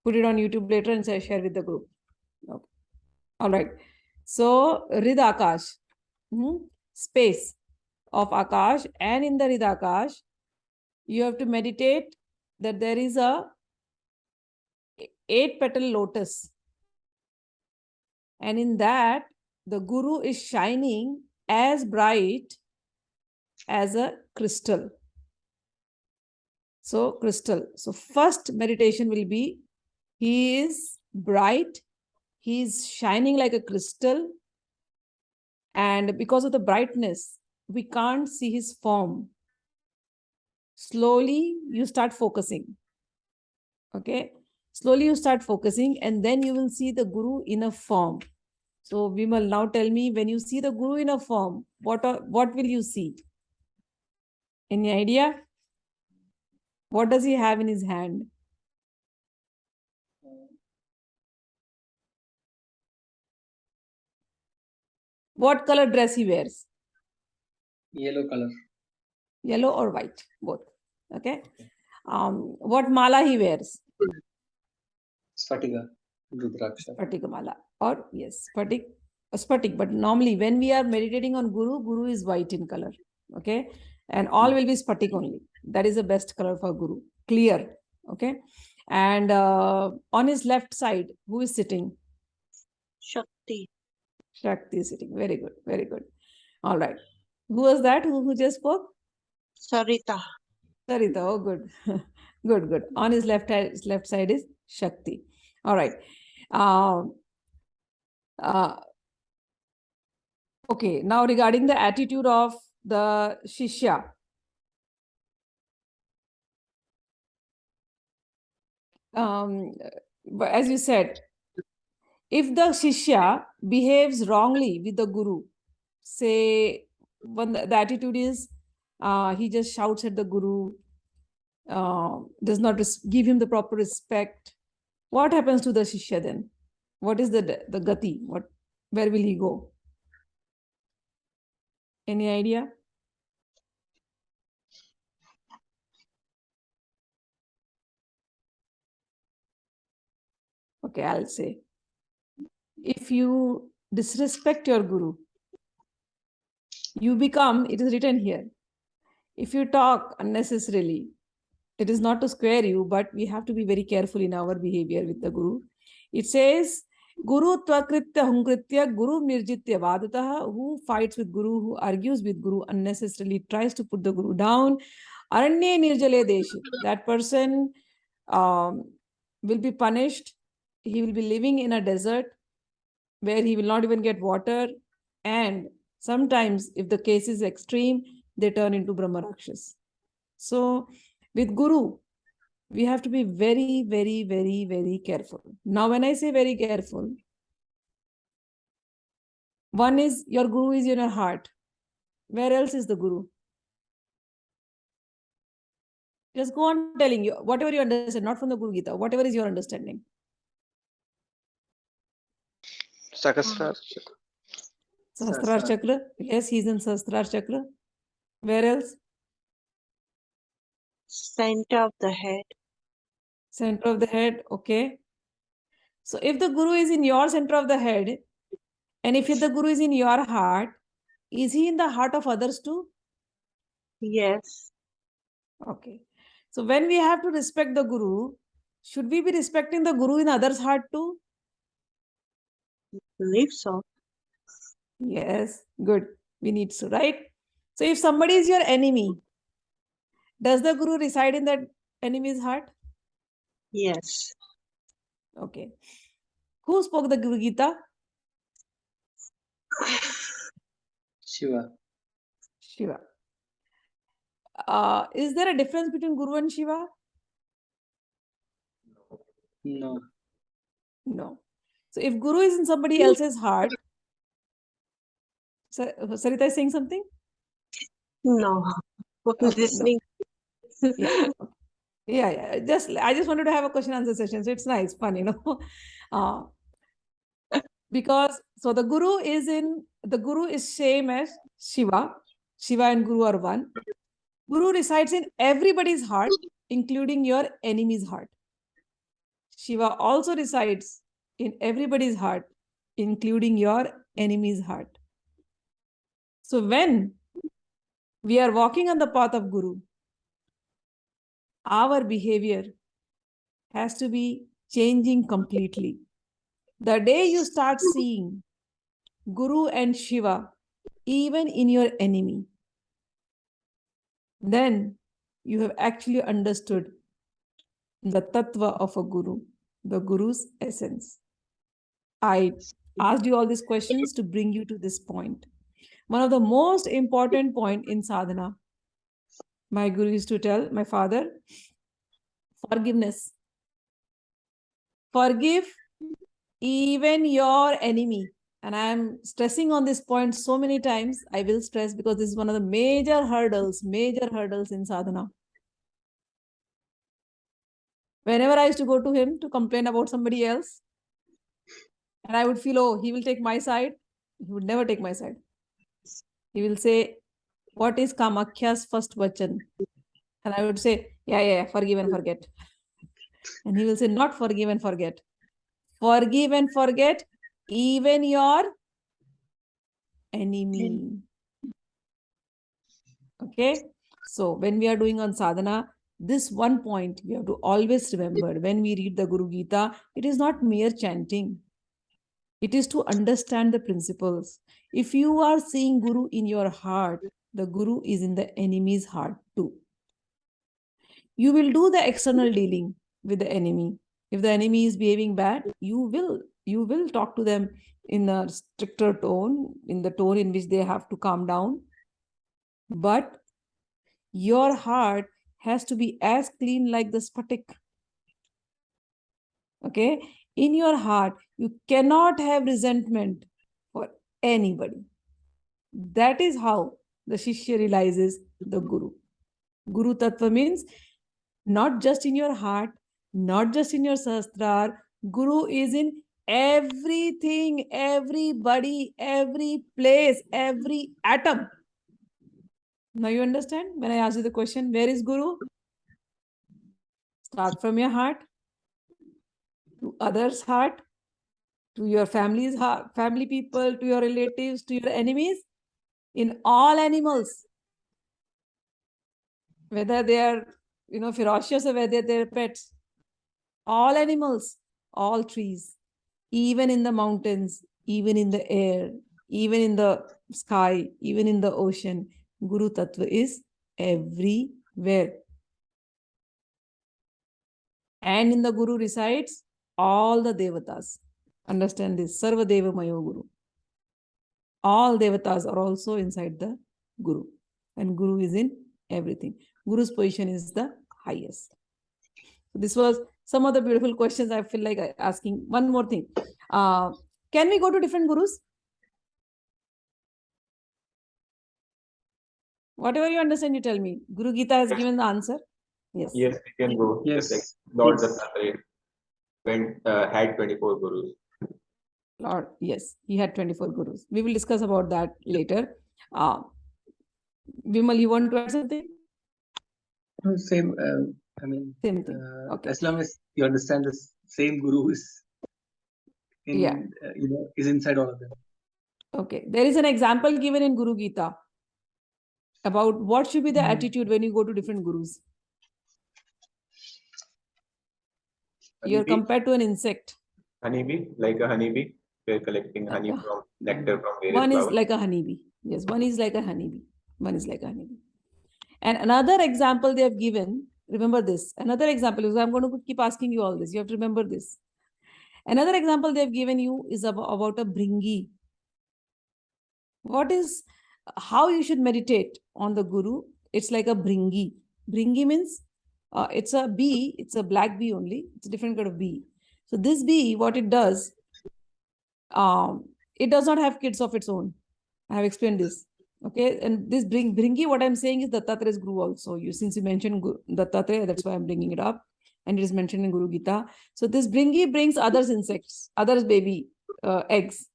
put it on YouTube later and share with the group. Okay. All right. So Rid Akash, space of Akash, and in the Rid Akash, you have to meditate that there is a 8-petal lotus. And in that, the Guru is shining as bright as a crystal. So crystal. So first meditation will be, he is bright, he is shining like a crystal, and because of the brightness, we can't see his form. Slowly, you start focusing. Okay? Slowly you start focusing, and then you will see the Guru in a form. So Vimal, now tell me, when you see the Guru in a form, what will you see? Any idea? What does he have in his hand? What color dress he wears? Yellow color. Yellow or white, both. Okay. What mala he wears? Sphatika. Rudraksha. Spatika mala. Or yes, Spatik. But normally when we are meditating on Guru is white in color. Okay. And all will be Spatik only. That is the best color for Guru. Clear. Okay. And on his left side, who is sitting? Shakti. Shakti is sitting. Very good. Very good. All right. Who was that? Who just spoke? Sarita. Sarita. Oh, good. Good, good. On his left side is Shakti. All right. Okay. Now regarding the attitude of the Shishya. As you said, if the Shishya behaves wrongly with the Guru, say when the attitude is he just shouts at the Guru, does not give him the proper respect, what happens to the Shishya then? What is the gati? Where will he go? Any idea? Okay, I'll say. If you disrespect your Guru, you become, it is written here, if you talk unnecessarily, it is not to square you, but we have to be very careful in our behavior with the Guru. It says, Guru tvakritya hunkritya Guru nirjitya vadataha, who fights with Guru, who argues with Guru unnecessarily, tries to put the Guru down. Aranye nirjale deshi, that person will be punished. He will be living in a desert where he will not even get water. And sometimes, if the case is extreme, they turn into Brahma Rakshas. So, with Guru, we have to be very, very, very, very careful. Now, when I say very careful, one is your Guru is in your heart. Where else is the Guru? Just go on telling you, whatever you understand, not from the Guru Gita, whatever is your understanding. Sahasrar Chakra. Sahasrar Chakra. Yes, he's in Sahasrar Chakra. Where else? Center of the head. Center of the head. Okay. So if the Guru is in your center of the head, and if the Guru is in your heart, is he in the heart of others too? Yes. Okay. So when we have to respect the Guru, should we be respecting the Guru in others' heart too? Believe so. Yes, good. We need to, right? So if somebody is your enemy, does the Guru reside in that enemy's heart? Yes. Okay. Who spoke the Guru Gita? Shiva. Shiva. Is there a difference between Guru and Shiva? No. No. So if Guru is in somebody else's heart, Sarita is saying something? No. Okay, Listening. No. Yeah. Yeah. I just wanted to have a question answer session. So it's nice, fun, you know. Because so the Guru is same as Shiva. Shiva and Guru are one. Guru resides in everybody's heart, including your enemy's heart. Shiva also resides in everybody's heart, including your enemy's heart. So when we are walking on the path of Guru, our behavior has to be changing completely. The day you start seeing Guru and Shiva even in your enemy, then you have actually understood the tattva of a Guru, the Guru's essence. I asked you all these questions to bring you to this point. One of the most important point in sadhana, my Guru used to tell, my father, forgiveness. Forgive even your enemy. And I'm stressing on this point so many times. I will stress because this is one of the major hurdles in sadhana. Whenever I used to go to him to complain about somebody else, and I would feel, oh, he will take my side. He would never take my side. He will say, what is Kamakhya's first vachan? And I would say, yeah, forgive and forget. And he will say, not forgive and forget. Forgive and forget even your enemy. Okay. So when we are doing on sadhana, this one point you have to always remember when we read the Guru Gita, it is not mere chanting. It is to understand the principles. If you are seeing Guru in your heart, the Guru is in the enemy's heart too. You will do the external dealing with the enemy. If the enemy is behaving bad, you will talk to them in a stricter tone, in the tone in which they have to calm down. But your heart has to be as clean like the spatik. Okay? In your heart, you cannot have resentment for anybody. That is how the Shishya realizes the Guru. Guru Tattva means not just in your heart, not just in your sastrar. Guru is in everything, everybody, every place, every atom. Now you understand? When I ask you the question, where is Guru? Start from your heart to others' heart, to your family's heart, family people, to your relatives, to your enemies, in all animals, whether they are, ferocious or whether they're pets, all animals, all trees, even in the mountains, even in the air, even in the sky, even in the ocean, Guru Tattva is everywhere. And in the Guru resides all the Devatas. Understand this, Sarva Deva Mayo Guru. All Devatas are also inside the Guru. And Guru is in everything. Guru's position is the highest. So this was some of the beautiful questions I feel like asking. One more thing. Can we go to different Gurus? Whatever you understand, you tell me. Guru Gita has given the answer. Yes. Yes, we can go. Yes. Like Lord Yes. Dattatreya had 24 gurus. Lord, yes, he had 24 Gurus. We will discuss about that later. Vimal, you want to add something? No, same. I mean, Same thing. Okay. as long as you understand the same Guru is in, Yeah. is inside all of them. Okay. There is an example given in Guru Gita about what should be the attitude when you go to different Gurus. You're Honeybee, compared to an insect. honeybee, like a honeybee. We're collecting honey Okay. from nectar from various One is flowers. like a honeybee. Yes, one is like a honeybee. One is like a honeybee. And another example they have given, remember this. Another example, because I'm going to keep asking you all this. You have to remember this. Another example they've given you is about a bringi. How you should meditate on the Guru? It's like a bringi. Bringi means it's a bee. It's a black bee only. It's a different kind of bee. So this bee, what it does, it does not have kids of its own. I have explained this. Okay, and this bringi, what I'm saying is Dattatraya's Guru also. Since you mentioned Dattatreya, that's why I'm bringing it up. And it is mentioned in Guru Gita. So this bringi brings others insects, others baby eggs,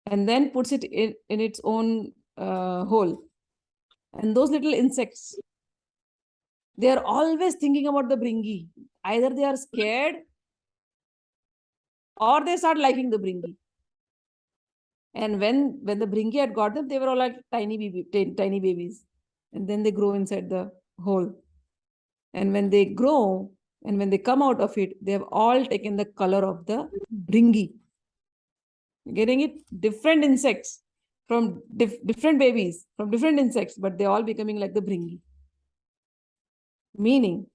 and then puts it in its own hole. And those little insects, they are always thinking about the bringi. Either they are scared or they start liking the bringi. And when the bringi had got them, they were all like tiny babies. And then they grow inside the hole. And when they grow and when they come out of it, they have all taken the color of the bringi. Getting it? Different insects from different babies, from different insects, but they're all becoming like the bringi. Meaning,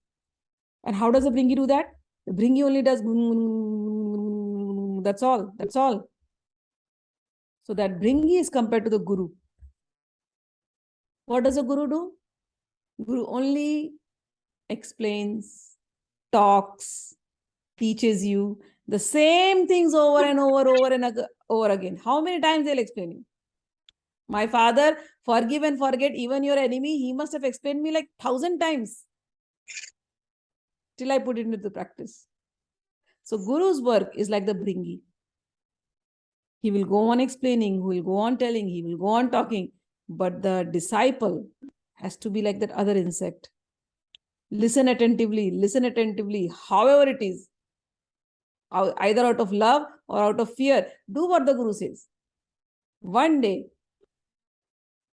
and how does the bringi do that? The bringi only does that's all. That's all. So that bringi is compared to the guru. What does a guru do? Guru only explains, talks, teaches you the same things over and over again. How many times they'll explain you? My father, forgive and forget even your enemy. He must have explained me like 1,000 times till I put it into the practice. So Guru's work is like the bringi. He will go on explaining, he will go on telling, he will go on talking. But the disciple has to be like that other insect. Listen attentively, however it is. Either out of love or out of fear. Do what the Guru says. One day,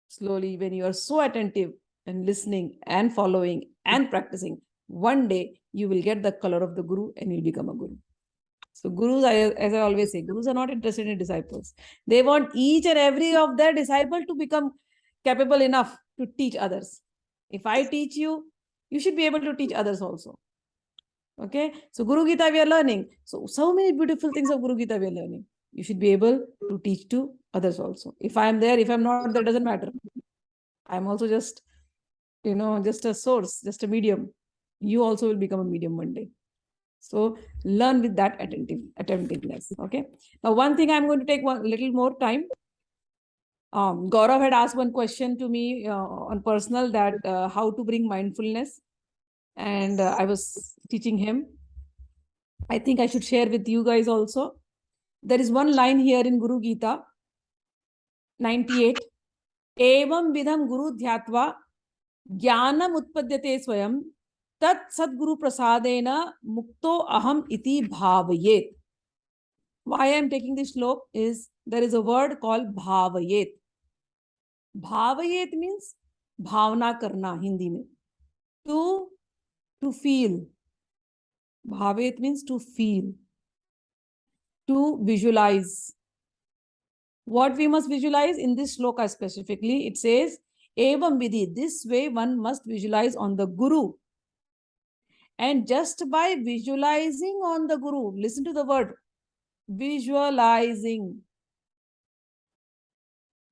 slowly, when you are so attentive and listening and following and practicing, one day you will get the color of the Guru and you'll become a Guru. So Gurus, as I always say, Gurus are not interested in disciples. They want each and every of their disciple to become capable enough to teach others. If I teach you, you should be able to teach others also. Okay, so Guru Gita we are learning. So many beautiful things of Guru Gita we are learning. You should be able to teach to others also. If I am there, if I'm not there, doesn't matter. I'm also just, just a source, just a medium. You also will become a medium one day. So learn with that attentiveness. Okay. Now, one thing I'm going to take one little more time. Gaurav had asked one question to me on personal that how to bring mindfulness. And I was teaching him. I think I should share with you guys also. There is one line here in Guru Gita 98. Evam vidham guru dhyatva jnanam utpadyate swayam tat sadguru prasadena mukto aham iti bhavayet. Why I am taking this shlok is there is a word called bhavayet. Bhavayet means bhavna karna Hindi mein. To feel. Bhavayet means to feel. To visualize. What we must visualize in this shloka specifically, it says, Evam vidhi, this way one must visualize on the Guru. And just by visualizing on the Guru, listen to the word, visualizing.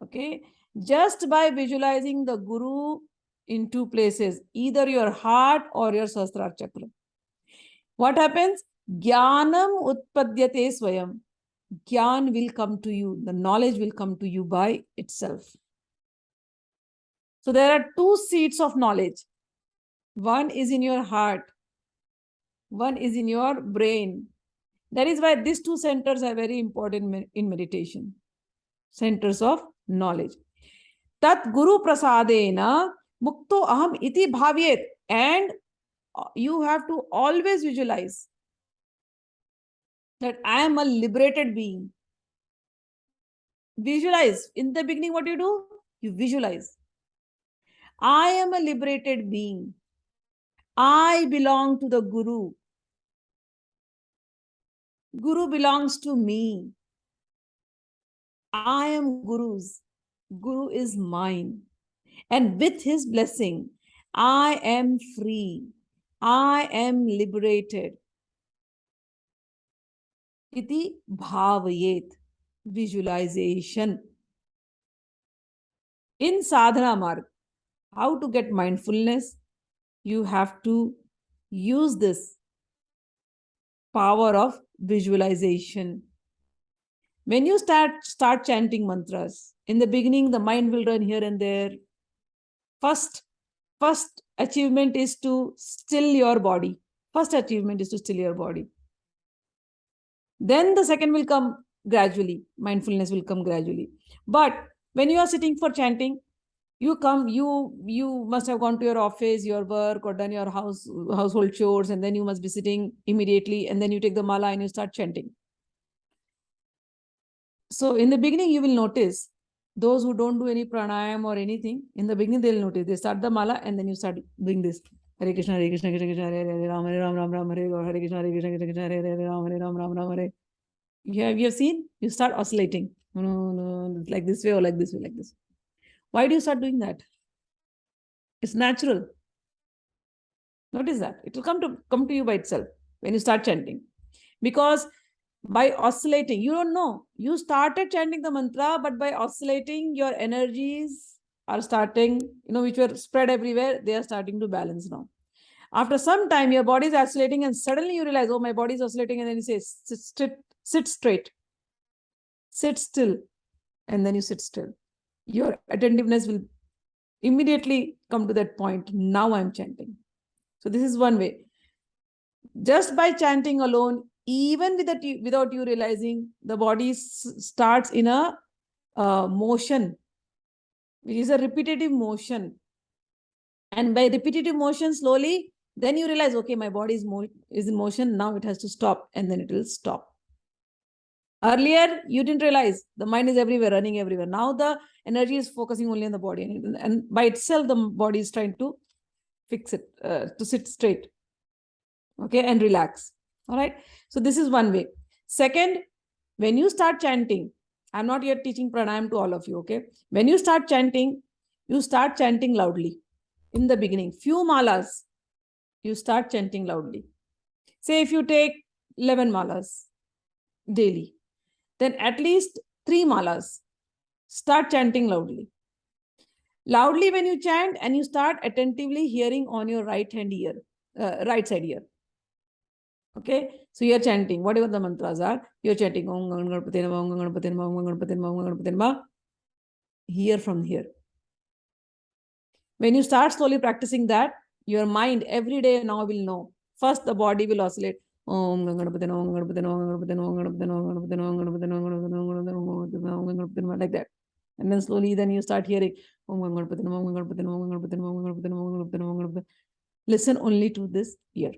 Okay, just by visualizing the Guru in two places, either your heart or your Sahasrara chakra. What happens? Jnanam utpadyate swayam. Gyan will come to you. The knowledge will come to you by itself. So there are two seats of knowledge. One is in your heart. One is in your brain. That is why these two centers are very important in meditation. Centers of knowledge. Tat guru prasadena mukto aham iti bhavyet. And you have to always visualize that I am a liberated being. Visualize. In the beginning, what do? You visualize. I am a liberated being. I belong to the Guru. Guru belongs to me. I am Guru's. Guru is mine. And with his blessing, I am free. I am liberated. Iti bhavayet. Visualization. In sadhana marg, how to get mindfulness? You have to use this power of visualization. When you start chanting mantras, in the beginning, the mind will run here and there. First achievement is to still your body. First achievement is to still your body. Then the second will come gradually. Mindfulness will come gradually. But when you are sitting for chanting, you must have gone to your office, your work, or done your household chores, and then you must be sitting immediately, and then you take the mala and you start chanting. So in the beginning, you will notice those who don't do any pranayam or anything, in the beginning, they'll notice. They start the mala and then you start doing this. Hare Krishna, Krishna Krishna, Hare Hare, Hare Ram, Ram, Hare Hare, Krishna, Krishna Krishna, Hare Hare, Hare Ram, Hare. You have seen? You start oscillating. No, like this way or like this way, like this. Why do you start doing that? It's natural. Notice that. It will come to you by itself when you start chanting. Because by oscillating, you don't know. You started chanting the mantra, but by oscillating, your energies are starting, which were spread everywhere, they are starting to balance now. After some time, your body is oscillating, and suddenly you realize, oh, my body is oscillating, and then you say, sit straight, sit still, and then you sit still. Your attentiveness will immediately come to that point. Now I'm chanting. So this is one way. Just by chanting alone, even without you realizing, the body starts in a motion, which is a repetitive motion. And by repetitive motion, slowly, then you realize, okay, my body is in motion. Now it has to stop, and then it will stop. Earlier, you didn't realize the mind is everywhere, running everywhere. Now the energy is focusing only on the body, and by itself, the body is trying to fix it, to sit straight, okay, and relax. All right. So this is one way. Second, when you start chanting, I'm not yet teaching pranayam to all of you, okay? When you start chanting loudly. In the beginning, few malas, you start chanting loudly. Say if you take 11 malas daily, then at least 3 malas, start chanting loudly. Loudly when you chant, and you start attentively hearing on your right hand ear, right side ear. Okay, so you're chanting whatever the mantras are. You're chanting Om Ganapati Nama, Om Ganapati Nama, Om Ganapati Nama, Om Ganapati Nama. Hear from here. When you start slowly practicing that, your mind every day now will know. First, the body will oscillate. Om Ganapati Nama, Om Ganapati Nama, Om Ganapati Nama, Om Ganapati Nama, Om Ganapati Nama, Om Ganapati Nama, Om Ganapati Nama, Om Ganapati Nama, like that. And then slowly, then you start hearing Om Ganapati Nama, Om Ganapati Nama, Om Ganapati Nama, Om Ganapati Nama, Om Ganapati Nama, Om Ganapati Nama. Listen only to this ear.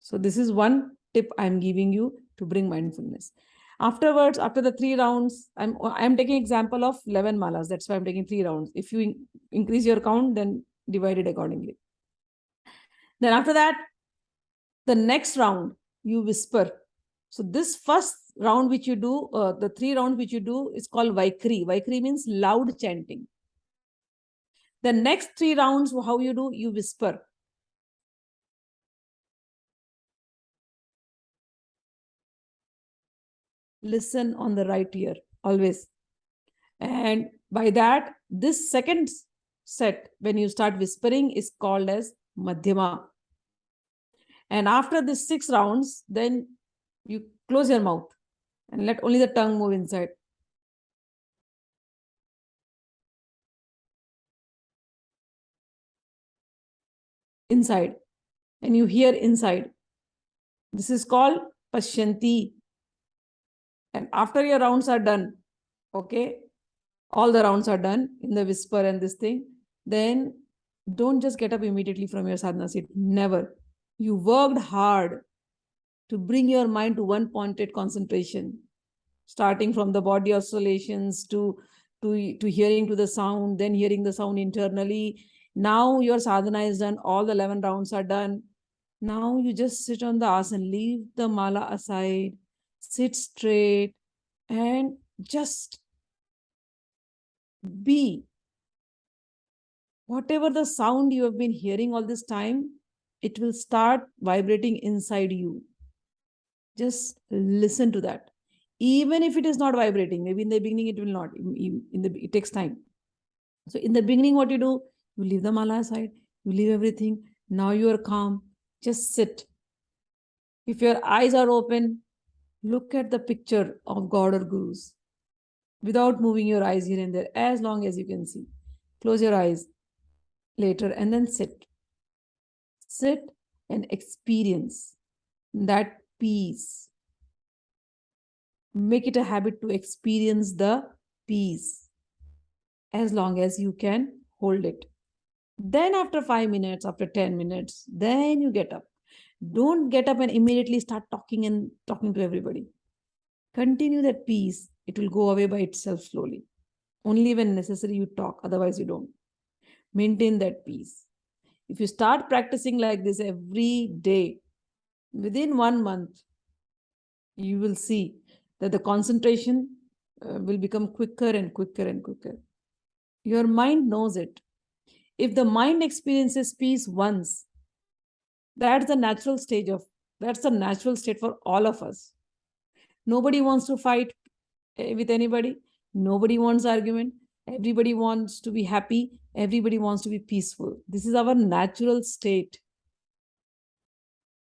So this is one tip I'm giving you to bring mindfulness. Afterwards, after the 3 rounds, I'm taking example of 11 malas. That's why I'm taking 3 rounds. If you increase your count, then divide it accordingly. Then after that, the next round, you whisper. So this first round which you do, the 3 rounds which you do is called Vaikri. Vaikri means loud chanting. The next 3 rounds, how you do, you whisper. Listen on the right ear, always. And by that, this second set, when you start whispering, is called as Madhyama. And after this 6 rounds, then you close your mouth and let only the tongue move inside. Inside. And you hear inside. This is called Pashyanti. And after your rounds are done, okay, all the rounds are done in the whisper and this thing, then don't just get up immediately from your sadhana seat. Never. You worked hard to bring your mind to one pointed concentration, starting from the body oscillations to hearing to the sound, then hearing the sound internally. Now your sadhana is done, all the 11 rounds are done. Now you just sit on the asana, leave the mala aside, sit straight, and just be. Whatever the sound you have been hearing all this time, it will start vibrating inside you. Just listen to that. Even if it is not vibrating, maybe in the beginning it will not. It takes time. So in the beginning, what you do, you leave the mala aside, you leave everything. Now you are calm. Just sit. If your eyes are open, look at the picture of God or Gurus without moving your eyes here and there, as long as you can see. Close your eyes later and then sit. Sit and experience that peace. Make it a habit to experience the peace as long as you can hold it. Then after 5 minutes, after 10 minutes, then you get up. Don't get up and immediately start talking to everybody. Continue that peace. It will go away by itself slowly. Only when necessary you talk, otherwise you don't. Maintain that peace. If you start practicing like this every day, within 1 month, you will see that the concentration will become quicker and quicker and quicker. Your mind knows it. If the mind experiences peace once, that's the natural state for all of us. Nobody wants to fight with anybody. Nobody wants argument. Everybody wants to be happy. Everybody wants to be peaceful. This is our natural state.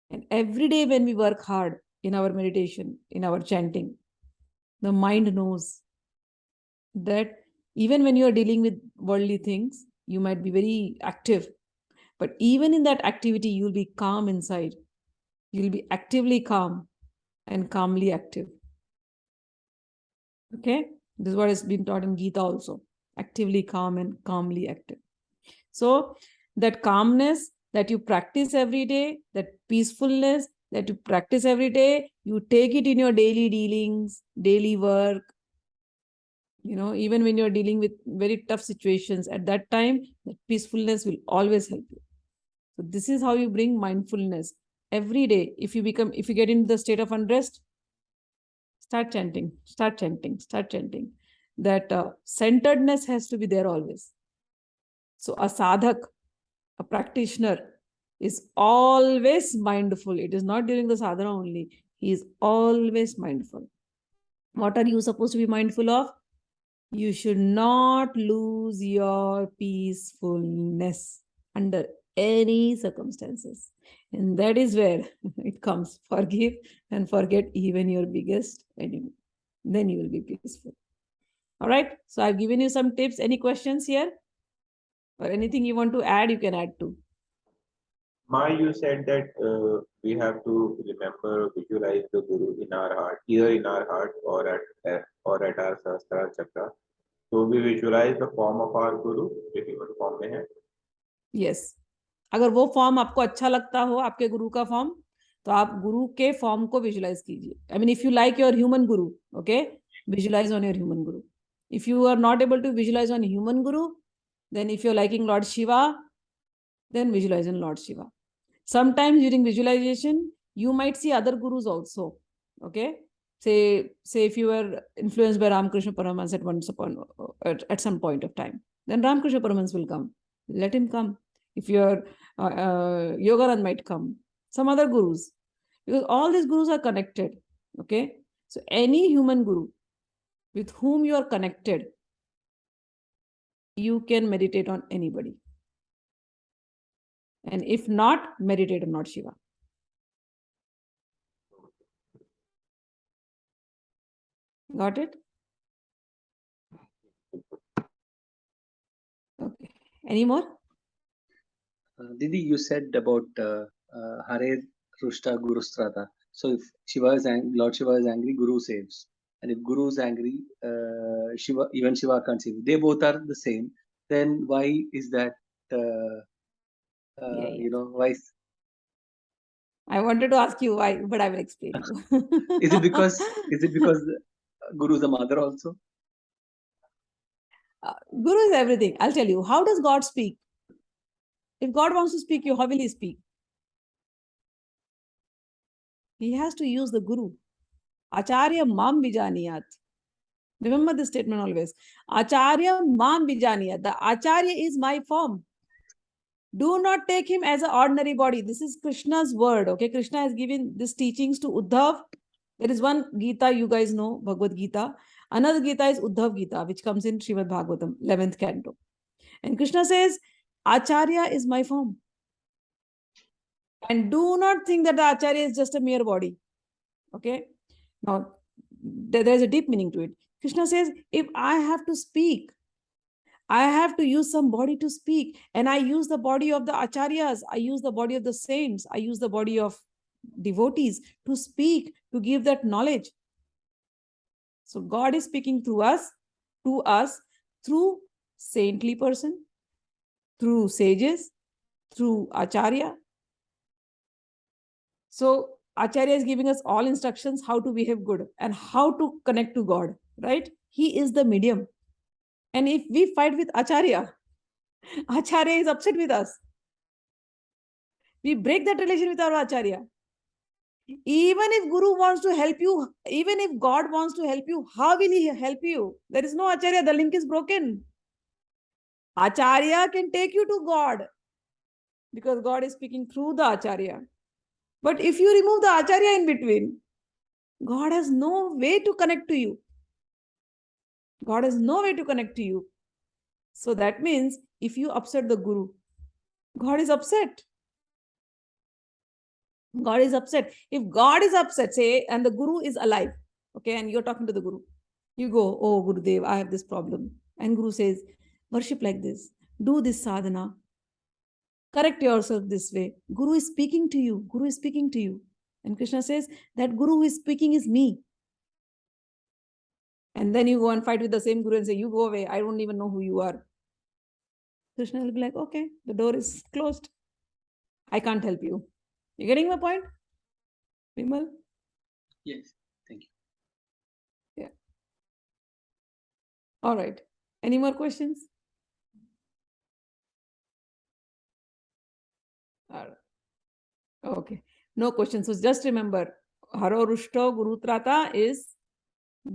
And every day when we work hard in our meditation, in our chanting, the mind knows that even when you are dealing with worldly things, you might be very active. But even in that activity, you'll be calm inside. You'll be actively calm and calmly active. Okay? This is what has been taught in Gita also. Actively calm and calmly active. So that calmness that you practice every day, that peacefulness that you practice every day, you take it in your daily dealings, daily work. Even when you're dealing with very tough situations, at that time, that peacefulness will always help you. So this is how you bring mindfulness every day. If you get into the state of unrest, start chanting. That centeredness has to be there always. So a sadhak, a practitioner, is always mindful. It is not during the sadhana only. He is always mindful. What are you supposed to be mindful of? You should not lose your peacefulness under any circumstances. And that is where it comes. Forgive and forget even your biggest enemy. Then you will be peaceful. All right. So I've given you some tips. Any questions here? Or anything you want to add, you can add to. Ma, you said that we have to remember, visualize the Guru in our heart, either in our heart or at our Sahasrara Chakra. So we visualize the form of our Guru, if human form में है. Yes. अगर वो form आपको अच्छा लगता हो, आपके गुरु का फॉर्म, तो आप गुरु के फॉर्म को विजुलाइज कीजिए. I mean, if you like your human guru, okay, visualize on your human guru. If you are not able to visualize on human guru, then if you're liking Lord Shiva, then visualize on Lord Shiva. Sometimes during visualization, you might see other gurus also. Okay. Say if you were influenced by Ramakrishna Paramahansa at some point of time, then Ramakrishna Paramahansa will come. Let him come. If your Yoganand might come, some other gurus, because all these gurus are connected. Okay. So any human guru with whom you are connected, you can meditate on anybody. And if not, meditate on Lord Shiva. Got it? Okay. Any more? Didi, you said about Hare Rushta Guru Strata. So if Lord Shiva is angry, Guru saves. And if Guru is angry, even Shiva can't save. They both are the same. Then why is that? Why? I wanted to ask you why, but I will explain you. Is it because Guru is the mother also? Guru is everything. I'll tell you. How does God speak? If God wants to speak you, how will he speak? He has to use the Guru. Acharya mam vijaniyat. Remember this statement always. Acharya mam vijaniyat. The Acharya is my form. Do not take him as an ordinary body. This is Krishna's word. Okay, Krishna has given these teachings to Uddhav. There is one Gita, you guys know, Bhagavad Gita. Another Gita is Uddhav Gita, which comes in Srimad Bhagavatam, 11th canto. And Krishna says, Acharya is my form. And do not think that the Acharya is just a mere body. Okay? Now, there is a deep meaning to it. Krishna says, if I have to speak, I have to use some body to speak. And I use the body of the acharyas. I use the body of the saints. I use the body of devotees to speak, to give that knowledge. So God is speaking through us, through saintly person, through sages, through acharya. So Acharya is giving us all instructions how to behave good and how to connect to God, right? He is the medium. And if we fight with Acharya, Acharya is upset with us. We break that relation with our Acharya. Even if Guru wants to help you, even if God wants to help you, how will he help you? There is no Acharya, the link is broken. Acharya can take you to God because God is speaking through the Acharya. But if you remove the Acharya in between, God has no way to connect to you. God has no way to connect to you. So that means if you upset the Guru, God is upset. God is upset. If God is upset, say, and the Guru is alive, okay, and you're talking to the Guru, you go, oh, Gurudev, I have this problem. And Guru says, worship like this, do this sadhana, correct yourself this way. Guru is speaking to you. Guru is speaking to you. And Krishna says, that Guru who is speaking is me. And then you go and fight with the same Guru and say, you go away. I don't even know who you are. Krishna will be like, okay, the door is closed. I can't help you. You getting my point? Vimal? Yes, thank you. Yeah. All right. Any more questions? All right. Okay. No questions. So just remember, Haro Rushto Guru Trata is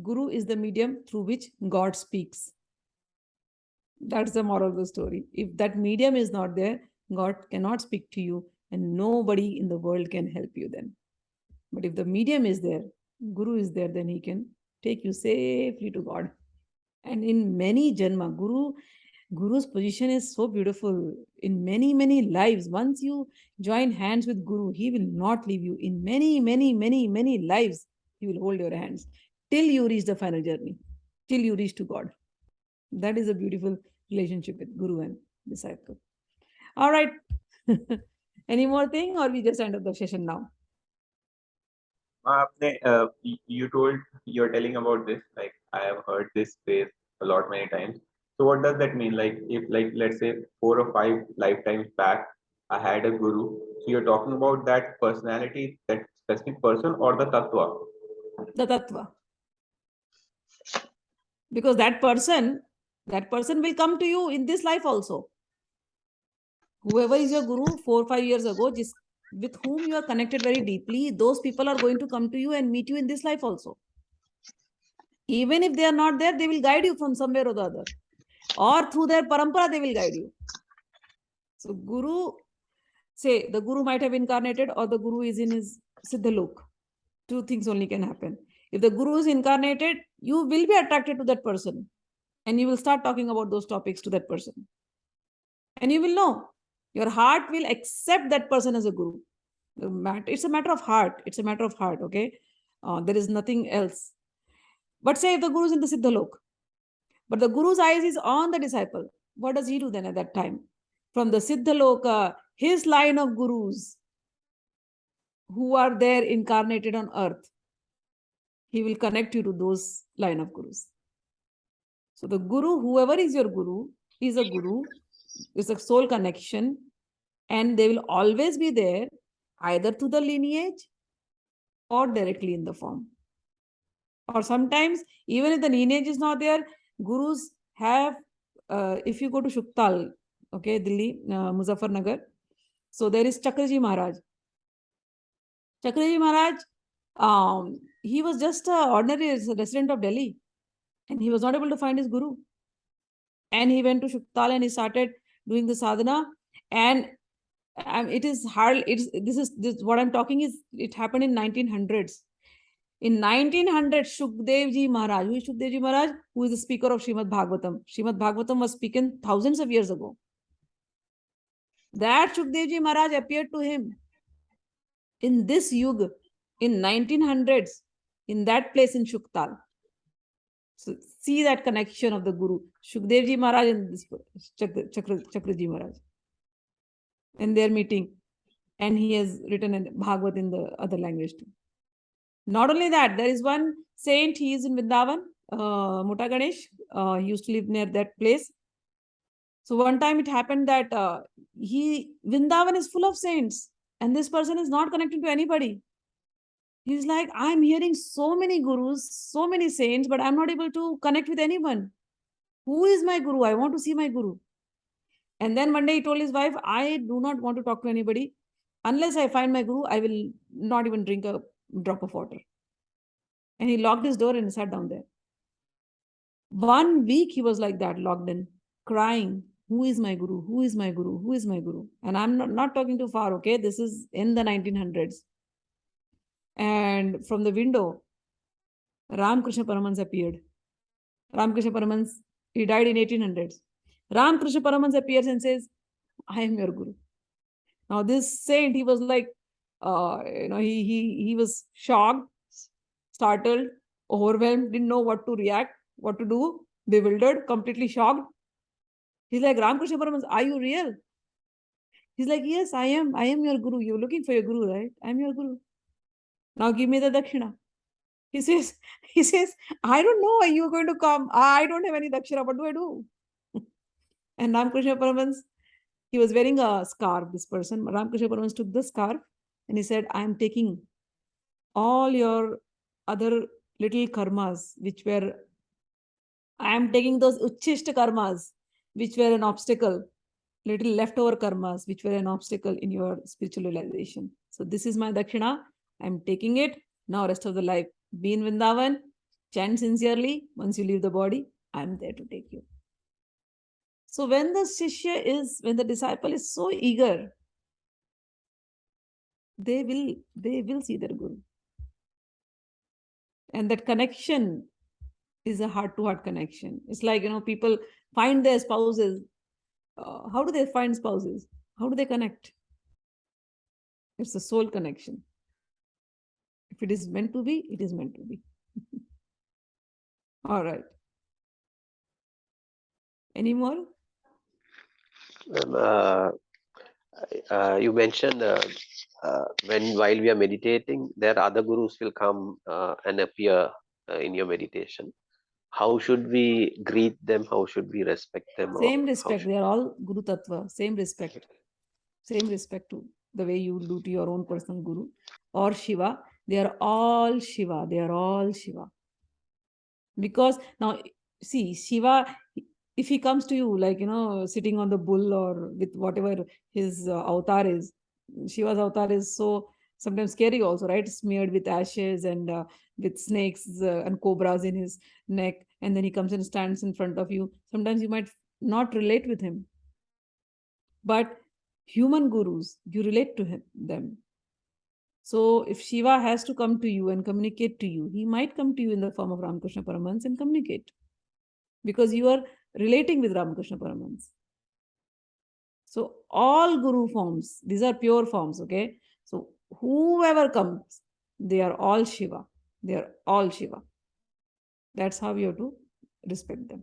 Guru is the medium through which God speaks. That's the moral of the story. If that medium is not there, God cannot speak to you and nobody in the world can help you then. But if the medium is there, Guru is there, then he can take you safely to God. And in many janma, Guru's position is so beautiful. In many, many lives, once you join hands with Guru, he will not leave you. In many, many, many, many lives, he will hold your hands till you reach the final journey, till you reach to God. That is a beautiful relationship with Guru and disciple. All right. Any more thing, or we just end up the session now? You told, you're telling about this, like I have heard this phrase a lot many times. So what does that mean? Like if, like, let's say 4 or 5 lifetimes back I had a guru, so you're talking about that personality, that specific person, or the tattva? The tattva. Because that person will come to you in this life also. Whoever is your guru 4 or 5 years ago, with whom you are connected very deeply, those people are going to come to you and meet you in this life also. Even if they are not there, they will guide you from somewhere or the other. Or through their parampara, they will guide you. So Guru, say the Guru might have incarnated or the Guru is in his Siddhalok. 2 things only can happen. If the Guru is incarnated, you will be attracted to that person. And you will start talking about those topics to that person. And you will know. Your heart will accept that person as a Guru. It's a matter of heart. It's a matter of heart, okay? There is nothing else. But say if the Guru is in the Siddhalok, but the Guru's eyes is on the disciple, what does he do then at that time? From the Siddhaloka, his line of Gurus who are there incarnated on earth, he will connect you to those line of Gurus. So the Guru, whoever is your Guru, is a Guru, is a soul connection, and they will always be there either through the lineage or directly in the form. Or sometimes, even if the lineage is not there, Gurus have, if you go to Shuktal, okay, Delhi, Muzaffarnagar, so there is Chakraji Maharaj. Chakraji Maharaj, he was just an ordinary resident of Delhi and he was not able to find his Guru. And he went to Shuktal and he started doing the sadhana. And it is hard. This what I'm talking is, it happened in 1900s. In 1900, Shukdev Ji Maharaj, who is Shukdev Ji Maharaj? Who is the speaker of Srimad Bhagavatam. Srimad Bhagavatam was spoken thousands of years ago. That Shukdev Ji Maharaj appeared to him in this yuga, in 1900s, in that place in Shuktal. So see that connection of the Guru, Shukdev Ji Maharaj and this Chakraji Maharaj. And they're meeting. And he has written in Bhagavad in the other language too. Not only that, there is one saint, he is in Vrindavan, Mota Ganesh. He used to live near that place. So one time it happened that Vrindavan is full of saints and this person is not connecting to anybody. He's like, I'm hearing so many gurus, so many saints, but I'm not able to connect with anyone. Who is my guru? I want to see my guru. And then one day he told his wife, I do not want to talk to anybody. Unless I find my guru, I will not even drink a drop of water. And he locked his door and sat down there. 1 week he was like that, locked in, crying. Who is my guru? Who is my guru? Who is my guru? And I'm not talking too far, okay? This is in the 1900s. And from the window, Ramakrishna Paramans appeared. Ramakrishna Paramans, he died in 1800s. Ramakrishna Paramans appears and says, I am your guru. Now this saint, he was like, he was shocked, startled, overwhelmed, didn't know what to react, what to do, bewildered, completely shocked. He's like, Ramakrishna Paramans, are you real? He's like, yes, I am. I am your guru. You're looking for your guru, right? I'm your guru. Now give me the dakshina. He says, I don't know why you're going to come. I don't have any dakshina. What do I do? And Ramakrishna Paramans, he was wearing a scarf, this person. Ramakrishna Paramans took the scarf and he said, I am taking all your other little karmas, which were, I am taking those uchishta karmas, which were an obstacle, little leftover karmas, which were an obstacle in your spiritual realization. So this is my dakshina. I'm taking it. Now rest of the life, be in Vrindavan, chant sincerely. Once you leave the body, I'm there to take you. So when the disciple is so eager, they will see their guru. And that connection is a heart-to-heart connection. It's like, people find their spouses. How do they find spouses? How do they connect? It's a soul connection. If it is meant to be, it is meant to be. All right. Any more? You mentioned while we are meditating, there other gurus will come and appear in your meditation. How should we greet them? How should we respect them? Same Or respect. They are all Guru Tattva. Same respect. Same respect to the way you do to your own personal guru or Shiva. They are all Shiva. They are all Shiva. Because now, see, Shiva, if he comes to you, like, sitting on the bull or with whatever his avatar is, Shiva's avatar is so sometimes scary also, right? Smeared with ashes and with snakes and cobras in his neck. And then he comes and stands in front of you. Sometimes you might not relate with him. But human gurus, you relate to them. So if Shiva has to come to you and communicate to you, he might come to you in the form of Ramakrishna Paramans and communicate. Because you are relating with Ramakrishna Paramans. So all guru forms, these are pure forms, okay? So whoever comes, they are all Shiva. They are all Shiva. That's how you have to respect them.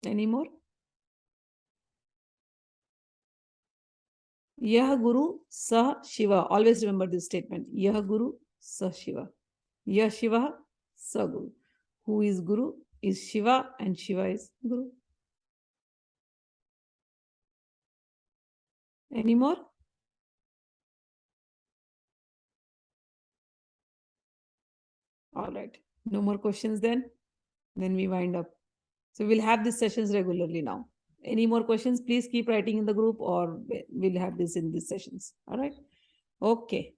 Any more? Yah Guru Sah Shiva. Always remember this statement. Yah Guru Sah Shiva. Yah Shiva Sah Guru. Who is Guru is Shiva and Shiva is Guru. Any more? All right. No more questions then? Then we wind up. So we'll have these sessions regularly now. Any more questions? Please keep writing in the group or we'll have this in these sessions. All right. Okay.